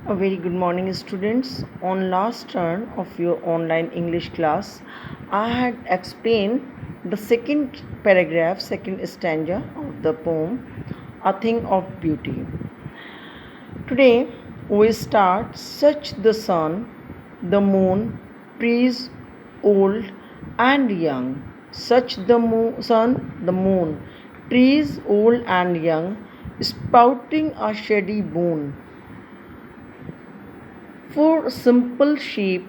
A very good morning, students. On last turn of your online English class, I had explained the second paragraph, second stanza of the poem, A Thing of Beauty. Today, we start such the sun, the moon, trees, old and young. Such the sun, the moon, trees, old and young, spouting a shady boon for simple sheep,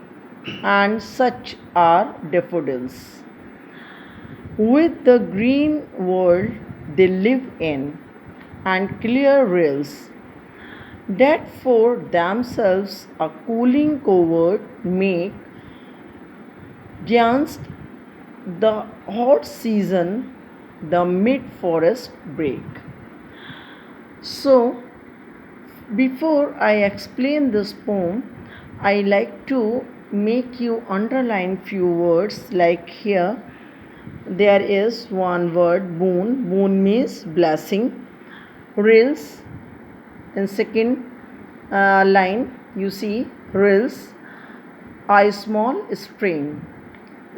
and such are daffodils. With the green world they live in, and clear rills, that for themselves a cooling covert make, against the hot season the mid forest break. So, before I explain this poem, I like to make you underline few words like here. There is one word boon. Boon means blessing. Rills. In second line, you see rills. I small stream.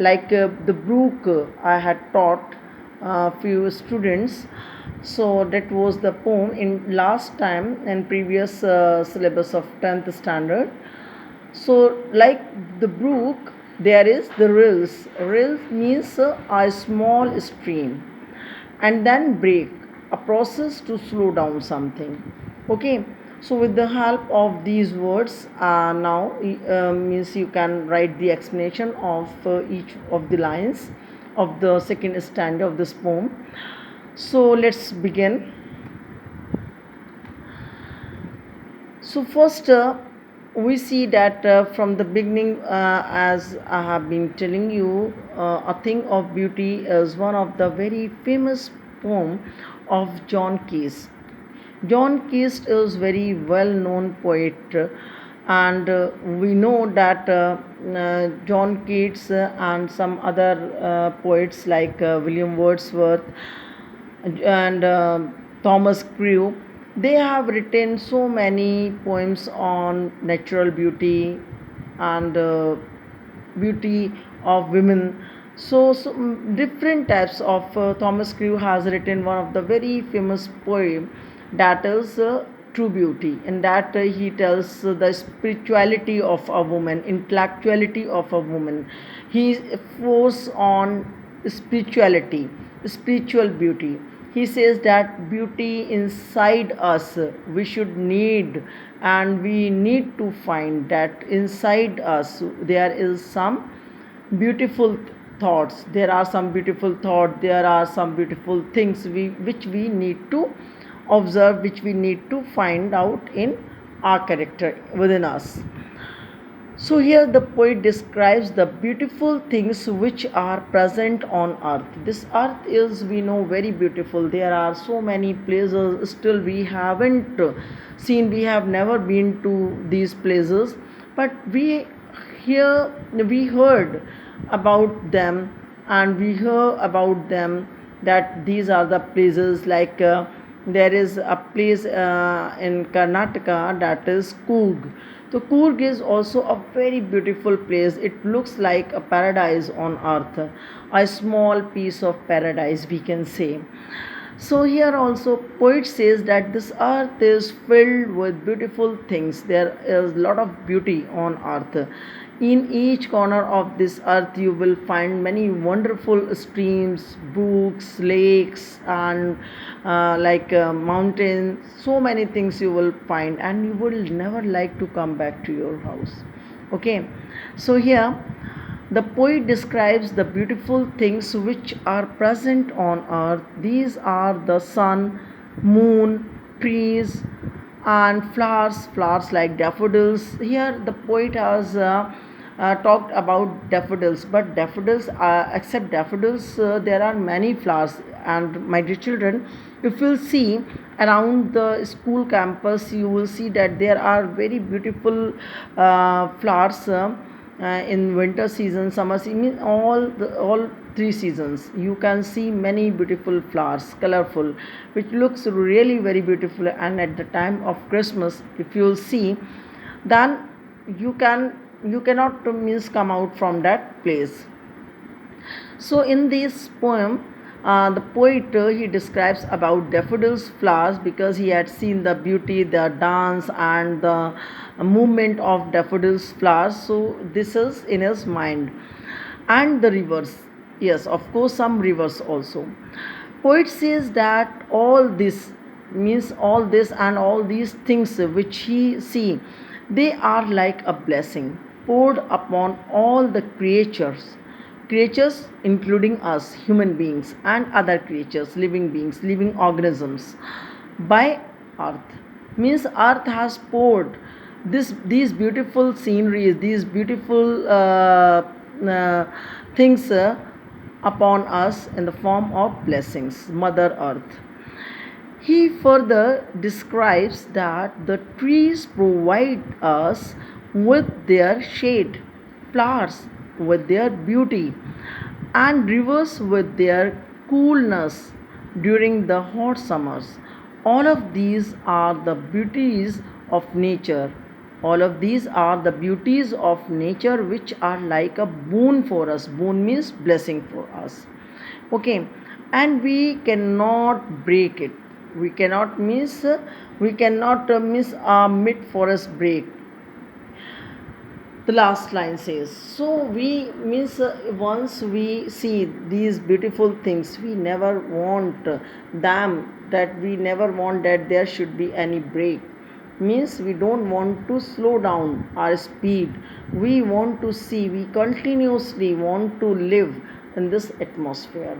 Like the brook I had taught few students. So that was the poem in last time in previous syllabus of 10th standard. So like the brook, there is the rills. Rills means a small stream, and then break, a process to slow down something. Okay, so with the help of these words, now means you can write the explanation of each of the lines of the second stanza of this poem. So let's begin. So first we see that from the beginning, as I have been telling you, A Thing of Beauty is one of the very famous poem of John Keats. John Keats is very well known poet, and we know that John Keats and some other poets like William Wordsworth and Thomas Crew, they have written so many poems on natural beauty and beauty of women. So different types of Thomas Crew has written one of the very famous poem, that is True Beauty. In that he tells the spirituality of a woman, intellectuality of a woman. He force on spirituality, spiritual beauty. He says that beauty inside us we should need, and we need to find that inside us there is some beautiful thoughts, there are some beautiful thoughts, there are some beautiful things which we need to observe, which we need to find out in our character within us. So here the poet describes the beautiful things which are present on earth. This earth is, we know, very beautiful. There are so many places still we haven't seen. We have never been to these places, but we heard about them, and we hear about them that these are the places like there is a place in Karnataka, that is Coorg. So Coorg is also a very beautiful place. It looks like a paradise on earth, a small piece of paradise we can say. So here also poet says that this earth is filled with beautiful things. There is a lot of beauty on earth. In each corner of this earth you will find many wonderful streams, brooks, lakes, and mountains. So many things you will find, and you will never like to come back to your house. Okay, so here the poet describes the beautiful things which are present on earth. These are the sun, moon, trees, and flowers, flowers like daffodils. Here the poet has talked about daffodils, but daffodils, except daffodils, there are many flowers. And my dear children, if you'll see around the school campus, you will see that there are very beautiful flowers. In winter season, summer season, all 3 seasons you can see many beautiful flowers, colorful, which looks really very beautiful. And at the time of Christmas, if you'll see, then you cannot means come out from that place. So in this poem, the poet he describes about daffodils flowers because he had seen the beauty, the dance, and the movement of daffodils flowers. So this is in his mind, and the rivers. Yes, of course, some rivers also. Poet says that all this means all this and all these things which he see, they are like a blessing poured upon all the creatures including us human beings and other creatures, living beings, living organisms, by earth. Means earth has poured these beautiful sceneries, these beautiful things upon us in the form of blessings, mother earth. He further describes that the trees provide us with their shade, flowers with their beauty, and rivers with their coolness during the hot summers. All of these are the beauties of nature. All of these are the beauties of nature which are like a boon for us. Boon means blessing for us. Okay, and we cannot break it. We cannot miss. We cannot miss a mid forest break. The last line says, so we means once we see these beautiful things, we never want them, that we never want that there should be any break. Means we don't want to slow down our speed. We want to see, we continuously want to live in this atmosphere.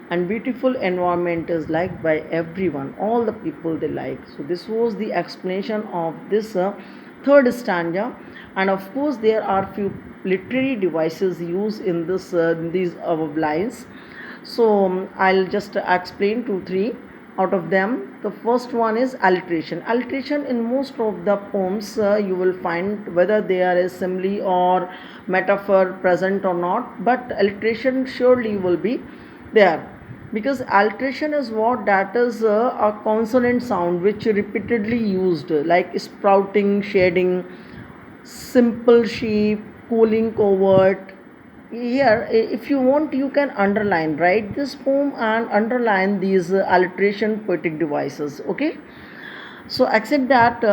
And beautiful environment is liked by everyone, all the people they like. So this was the explanation of this third stanza. And of course there are few literary devices used in this these lines. So I'll just explain two three out of them. The first one is alliteration. Alliteration in most of the poems you will find whether there is simile or metaphor present or not, but alliteration surely will be there, because alliteration is what, that is a consonant sound which repeatedly used, like sprouting, shading, simple sheep, cooling covert. Here if you want you can underline, write this poem and underline these alliteration poetic devices. Okay, so except that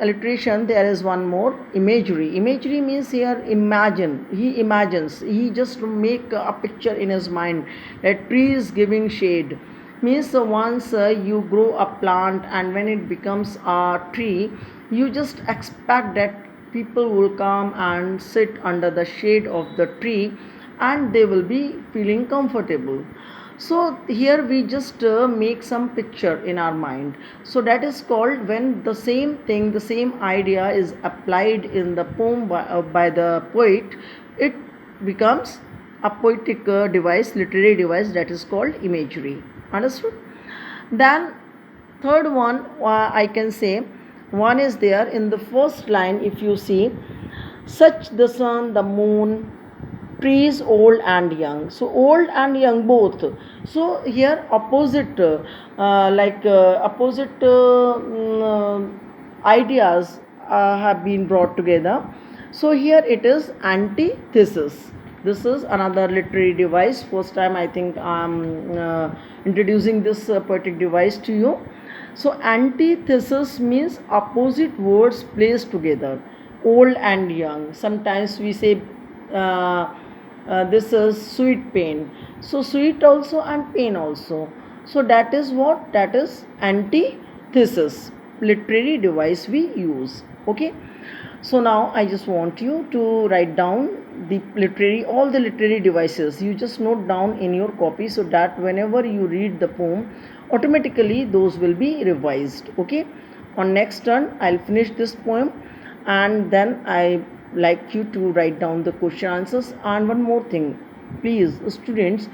alliteration, there is one more, imagery. Imagery means here imagine. He imagines. He just make a picture in his mind that tree is giving shade. Means once you grow a plant and when it becomes a tree, you just expect that people will come and sit under the shade of the tree and they will be feeling comfortable. So here we just make some picture in our mind. So that is called, when the same thing, the same idea is applied in the poem by the poet, it becomes a poetic device, literary device, that is called imagery. Understood? Then third one, I can say, one is there in the first line. If you see, such the sun, the moon, trees old and young. So old and young both. So here opposite opposite ideas have been brought together. So here it is antithesis. This is another literary device. First time I think I'm introducing this poetic device to you. So antithesis means opposite words placed together, old and young. Sometimes we say uh, this is sweet pain. So sweet also and pain also. So that is what, that is antithesis, literary device we use. Okay. So now I just want you to write down the literary, all the literary devices. You just note down in your copy so that whenever you read the poem, automatically those will be revised. Okay. On next turn, I'll finish this poem and then I like you to write down the question answers. And one more thing, please students,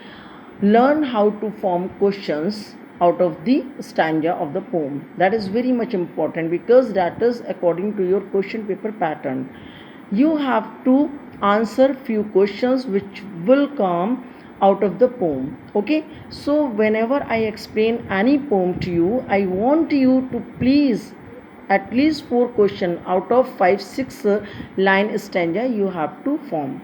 learn how to form questions out of the stanza of the poem. That is very much important, because that is according to your question paper pattern. You have to answer few questions which will come out of the poem. Okay, so whenever I explain any poem to you, I want you to please at least 4 question out of 5 6 line stanza you have to form.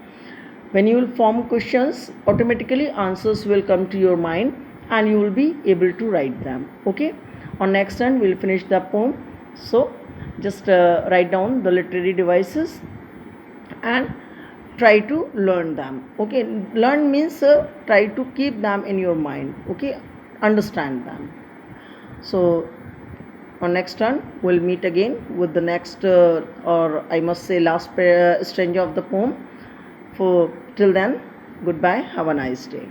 When you will form questions, automatically answers will come to your mind and you will be able to write them. Okay. On next turn, we'll finish the poem. So just write down the literary devices and try to learn them. Okay. Learn means try to keep them in your mind. Okay. Understand them. So on next turn, we'll meet again with the next or I must say last stanza of the poem. For till then, goodbye, have a nice day.